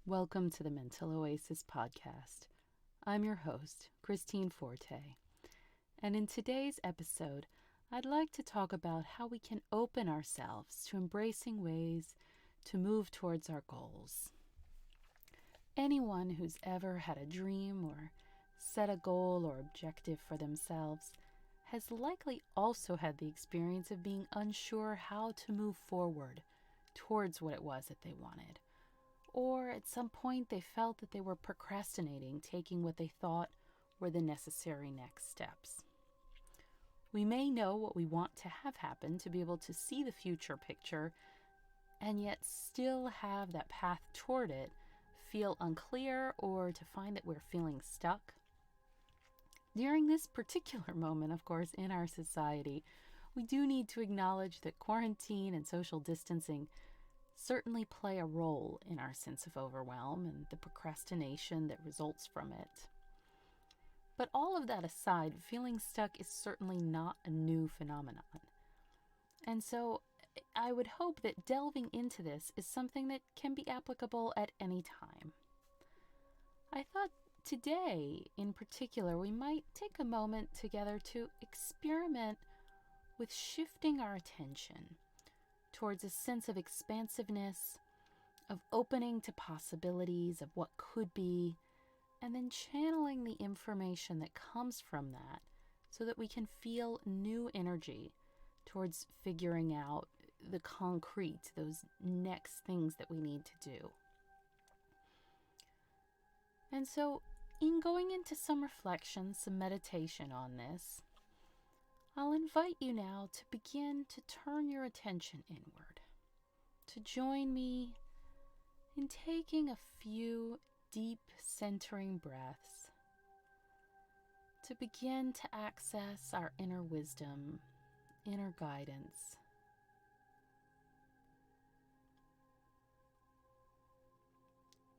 Welcome to the Mental Oasis podcast. I'm your host, Christine Forte, and in today's episode, I'd like to talk about how we can open ourselves to embracing ways to move towards our goals. Anyone who's ever had a dream or set a goal or objective for themselves has likely also had the experience of being unsure how to move forward towards what it was that they wanted. Or at some point they felt that they were procrastinating, taking what they thought were the necessary next steps. We may know what we want to have happen to be able to see the future picture, and yet still have that path toward it feel unclear or to find that we're feeling stuck. During this particular moment, of course, in our society, we do need to acknowledge that quarantine and social distancing certainly play a role in our sense of overwhelm and the procrastination that results from it. But all of that aside, feeling stuck is certainly not a new phenomenon. And so I would hope that delving into this is something that can be applicable at any time. I thought today, in particular, we might take a moment together to experiment with shifting our attention towards a sense of expansiveness, of opening to possibilities of what could be, and then channeling the information that comes from that so that we can feel new energy towards figuring out the concrete, those next things that we need to do. And so, in going into some reflection, some meditation on this, I'll invite you now to begin to turn your attention inward, to join me in taking a few deep centering breaths, to begin to access our inner wisdom, inner guidance.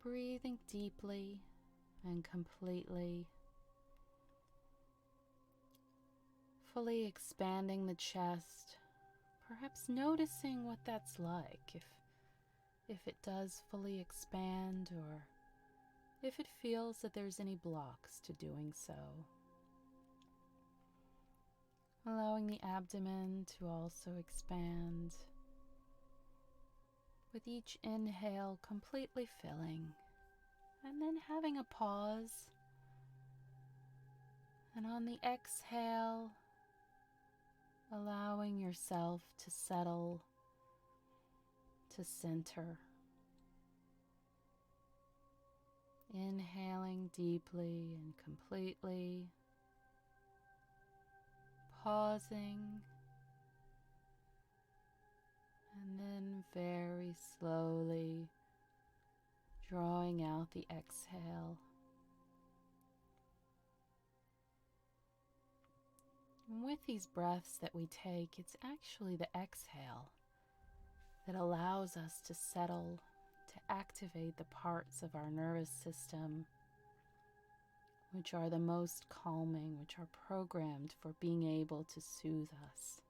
Breathing deeply and completely, fully expanding the chest, perhaps noticing what that's like, if it does fully expand or if it feels that there's any blocks to doing so. Allowing the abdomen to also expand, with each inhale completely filling, and then having a pause, and on the exhale, allowing yourself to settle, to center. Inhaling deeply and completely, pausing, and then very slowly drawing out the exhale. And with these breaths that we take, it's actually the exhale that allows us to settle, to activate the parts of our nervous system which are the most calming, which are programmed for being able to soothe us.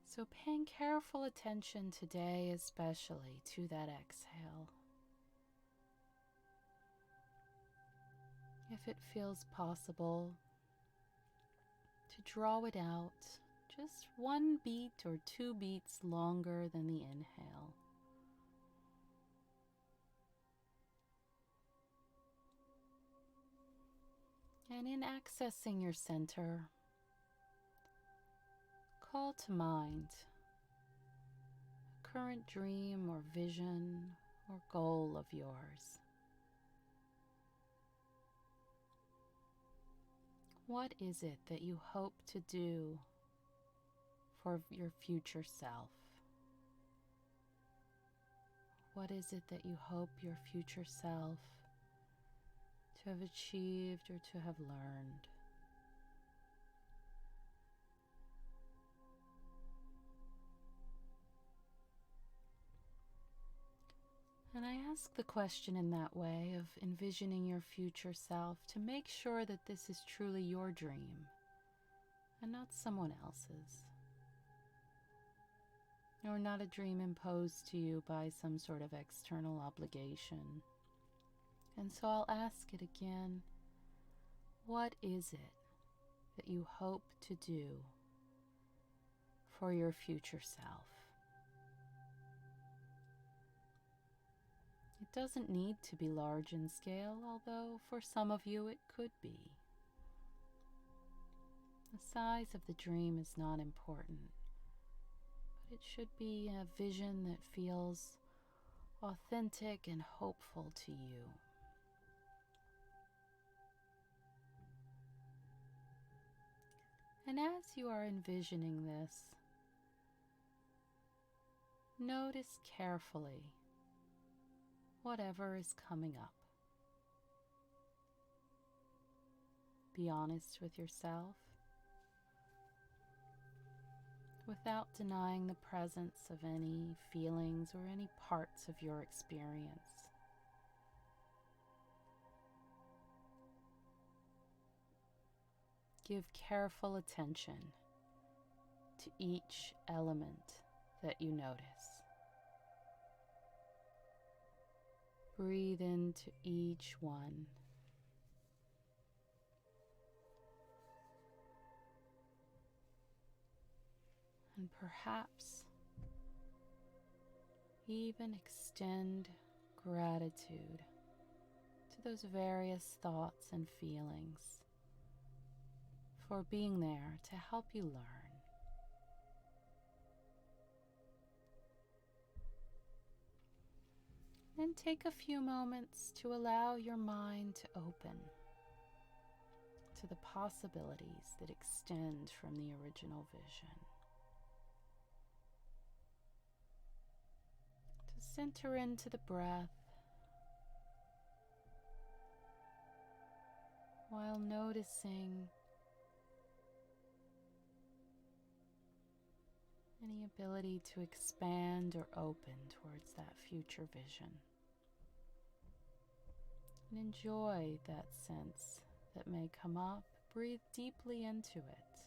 So paying careful attention today, especially to that exhale. If it feels possible, to draw it out just 1 beat or 2 beats longer than the inhale. And in accessing your center, call to mind a current dream or vision or goal of yours. What is it that you hope to do for your future self? What is it that you hope your future self to have achieved or to have learned? And I ask the question in that way of envisioning your future self to make sure that this is truly your dream and not someone else's. or not a dream imposed to you by some sort of external obligation. And so I'll ask it again. What is it that you hope to do for your future self? It doesn't need to be large in scale, although for some of you it could be. The size of the dream is not important, but it should be a vision that feels authentic and hopeful to you. And as you are envisioning this, notice carefully whatever is coming up. Be honest with yourself without denying the presence of any feelings or any parts of your experience. Give careful attention to each element that you notice. Breathe into each one. And perhaps even extend gratitude to those various thoughts and feelings for being there to help you learn. And take a few moments to allow your mind to open to the possibilities that extend from the original vision. To center into the breath while noticing any ability to expand or open towards that future vision. And enjoy that sense that may come up. Breathe deeply into it.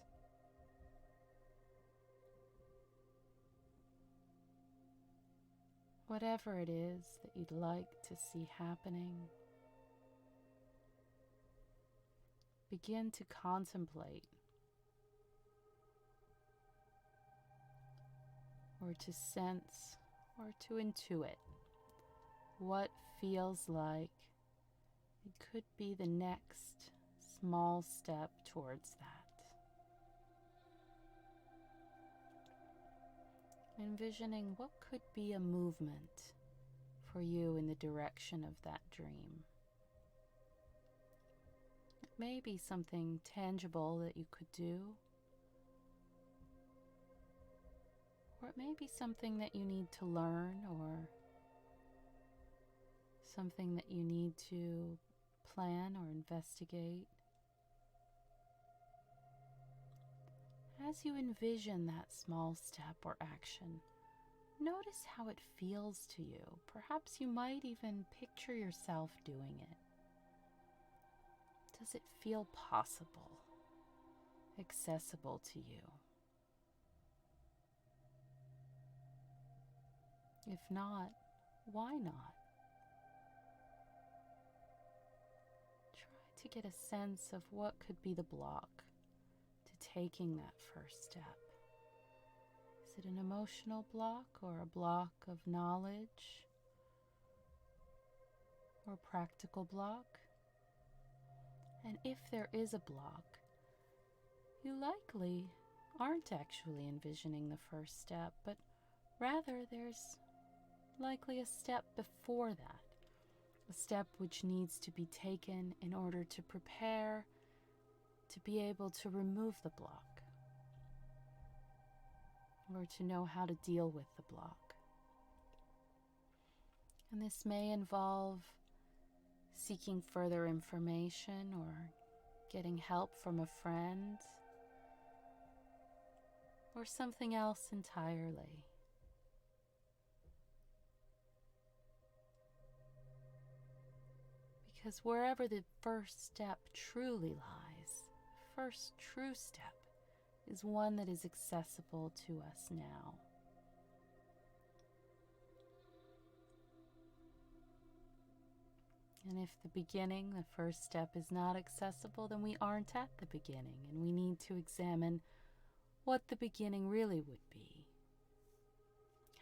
Whatever it is that you'd like to see happening, begin to contemplate or to sense or to intuit what feels like it could be the next small step towards that. Envisioning what could be a movement for you in the direction of that dream. It may be something tangible that you could do, or it may be something that you need to learn, or something that you need to plan or investigate. As you envision that small step or action, notice how it feels to you. Perhaps you might even picture yourself doing it. Does it feel possible, accessible to you? If not, why not? Try to get a sense of what could be the block to taking that first step. Is it an emotional block or a block of knowledge or practical block? And if there is a block, you likely aren't actually envisioning the first step, but rather there's likely a step before that, a step which needs to be taken in order to prepare to be able to remove the block, or to know how to deal with the block. And this may involve seeking further information or getting help from a friend or something else entirely. Because wherever the first step truly lies, the first true step is one that is accessible to us now. And if the beginning, the first step, is not accessible, then we aren't at the beginning, and we need to examine what the beginning really would be.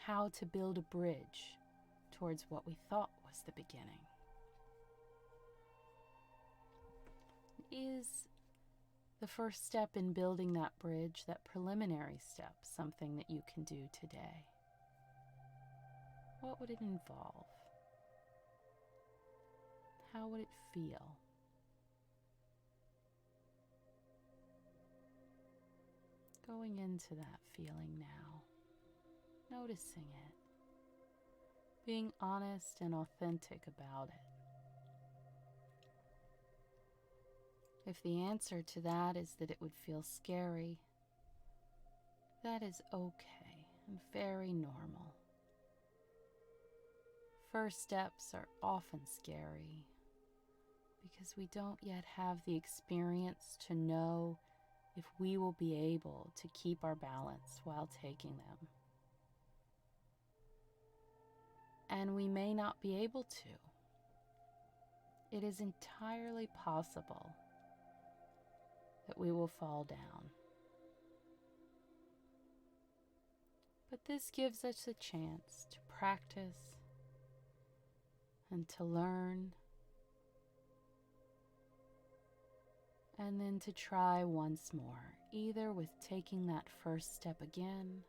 How to build a bridge towards what we thought was the beginning. Is the first step in building that bridge, that preliminary step, something that you can do today? What would it involve? How would it feel? Going into that feeling now, noticing it, being honest and authentic about it. If the answer to that is that it would feel scary, that is okay and very normal. First steps are often scary because we don't yet have the experience to know if we will be able to keep our balance while taking them. And we may not be able to. It is entirely possible that we will fall down. But this gives us a chance to practice and to learn, and then to try once more, either with taking that first step again,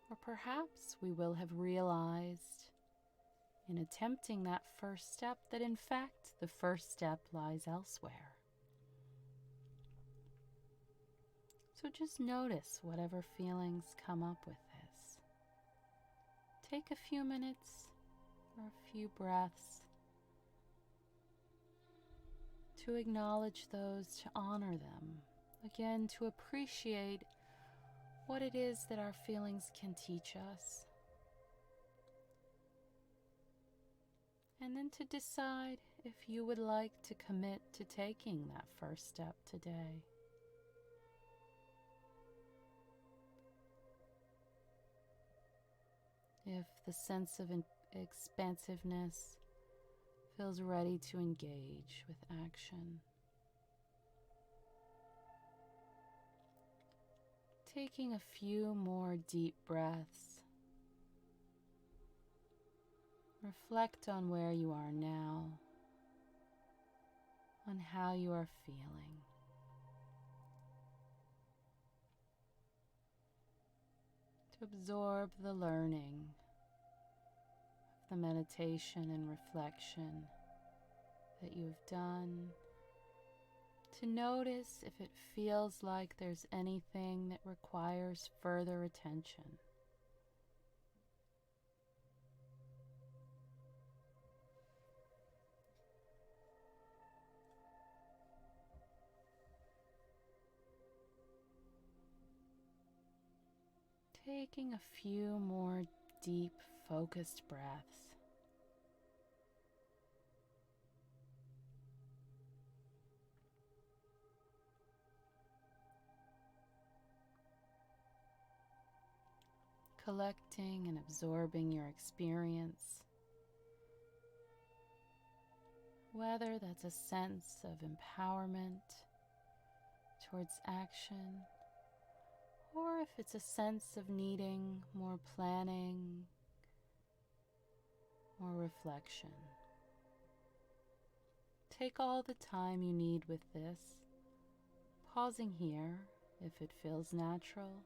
or perhaps we will have realized in attempting that first step that in fact the first step lies elsewhere. So just notice whatever feelings come up with this. Take a few minutes or a few breaths to acknowledge those, to honor them, again to appreciate what it is that our feelings can teach us, and then to decide if you would like to commit to taking that first step today. If the sense of expansiveness feels ready to engage with action, taking a few more deep breaths, reflect on where you are now, on how you are feeling. To absorb the learning of the meditation and reflection that you've done, to notice if it feels like there's anything that requires further attention. Taking a few more deep, focused breaths. Collecting and absorbing your experience, whether that's a sense of empowerment towards action, or if it's a sense of needing more planning or reflection. Take all the time you need with this, pausing here if it feels natural,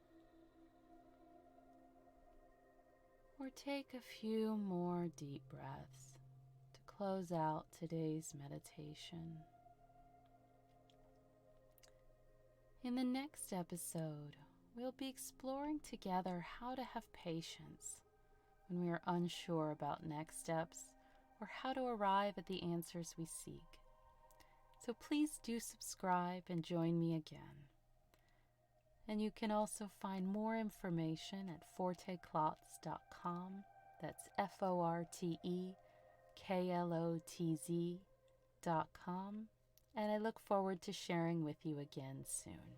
or take a few more deep breaths to close out today's meditation. In the next episode, we'll be exploring together how to have patience when we are unsure about next steps or how to arrive at the answers we seek. So please do subscribe and join me again. And you can also find more information at forteklotz.com. That's FORTEKLOTZ.com. And I look forward to sharing with you again soon.